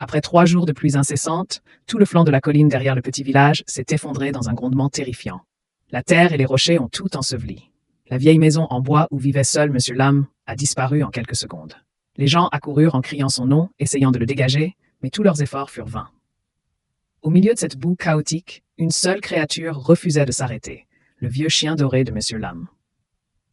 Après 3 jours de pluies incessantes, tout le flanc de la colline derrière le petit village s'est effondré dans un grondement terrifiant. La terre et les rochers ont tout enseveli. La vieille maison en bois où vivait seul M. Lam a disparu en quelques secondes. Les gens accoururent en criant son nom, essayant de le dégager, mais tous leurs efforts furent vains. Au milieu de cette boue chaotique, une seule créature refusait de s'arrêter, le vieux chien doré de M. Lam.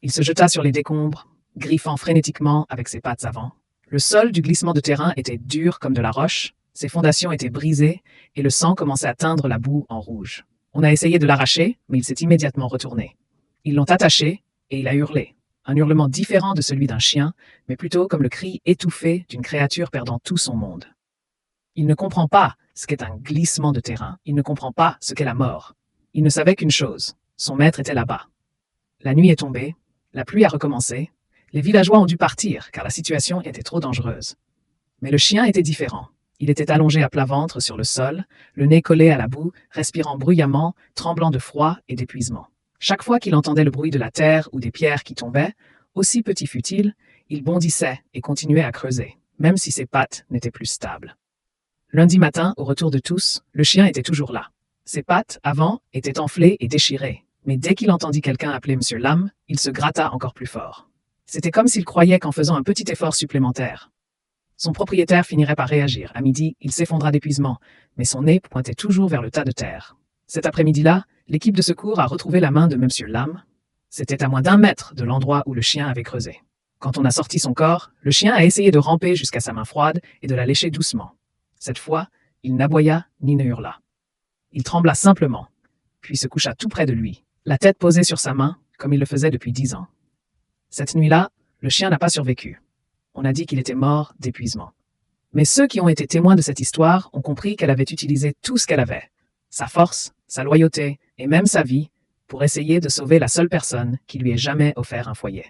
Il se jeta sur les décombres, griffant frénétiquement avec ses pattes avant. Le sol du glissement de terrain était dur comme de la roche, ses fondations étaient brisées et le sang commençait à teindre la boue en rouge. On a essayé de l'arracher, mais il s'est immédiatement retourné. Ils l'ont attaché et il a hurlé. Un hurlement différent de celui d'un chien, mais plutôt comme le cri étouffé d'une créature perdant tout son monde. Il ne comprend pas ce qu'est un glissement de terrain. Il ne comprend pas ce qu'est la mort. Il ne savait qu'une chose. Son maître était là-bas. La nuit est tombée. La pluie a recommencé. Les villageois ont dû partir, car la situation était trop dangereuse. Mais le chien était différent. Il était allongé à plat ventre sur le sol, le nez collé à la boue, respirant bruyamment, tremblant de froid et d'épuisement. Chaque fois qu'il entendait le bruit de la terre ou des pierres qui tombaient, aussi petit fût-il, il bondissait et continuait à creuser, même si ses pattes n'étaient plus stables. Lundi matin, au retour de tous, le chien était toujours là. Ses pattes, avant, étaient enflées et déchirées, mais dès qu'il entendit quelqu'un appeler M. Lam, il se gratta encore plus fort. C'était comme s'il croyait qu'en faisant un petit effort supplémentaire, son propriétaire finirait par réagir. À midi, il s'effondra d'épuisement, mais son nez pointait toujours vers le tas de terre. Cet après-midi-là, l'équipe de secours a retrouvé la main de M. Lam. C'était à moins d'1 mètre de l'endroit où le chien avait creusé. Quand on a sorti son corps, le chien a essayé de ramper jusqu'à sa main froide et de la lécher doucement. Cette fois, il n'aboya ni ne hurla. Il trembla simplement, puis se coucha tout près de lui, la tête posée sur sa main, comme il le faisait depuis 10 ans. Cette nuit-là, le chien n'a pas survécu. On a dit qu'il était mort d'épuisement. Mais ceux qui ont été témoins de cette histoire ont compris qu'elle avait utilisé tout ce qu'elle avait, sa force, sa loyauté et même sa vie, pour essayer de sauver la seule personne qui lui ait jamais offert un foyer.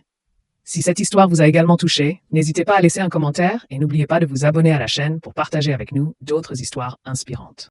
Si cette histoire vous a également touché, n'hésitez pas à laisser un commentaire et n'oubliez pas de vous abonner à la chaîne pour partager avec nous d'autres histoires inspirantes.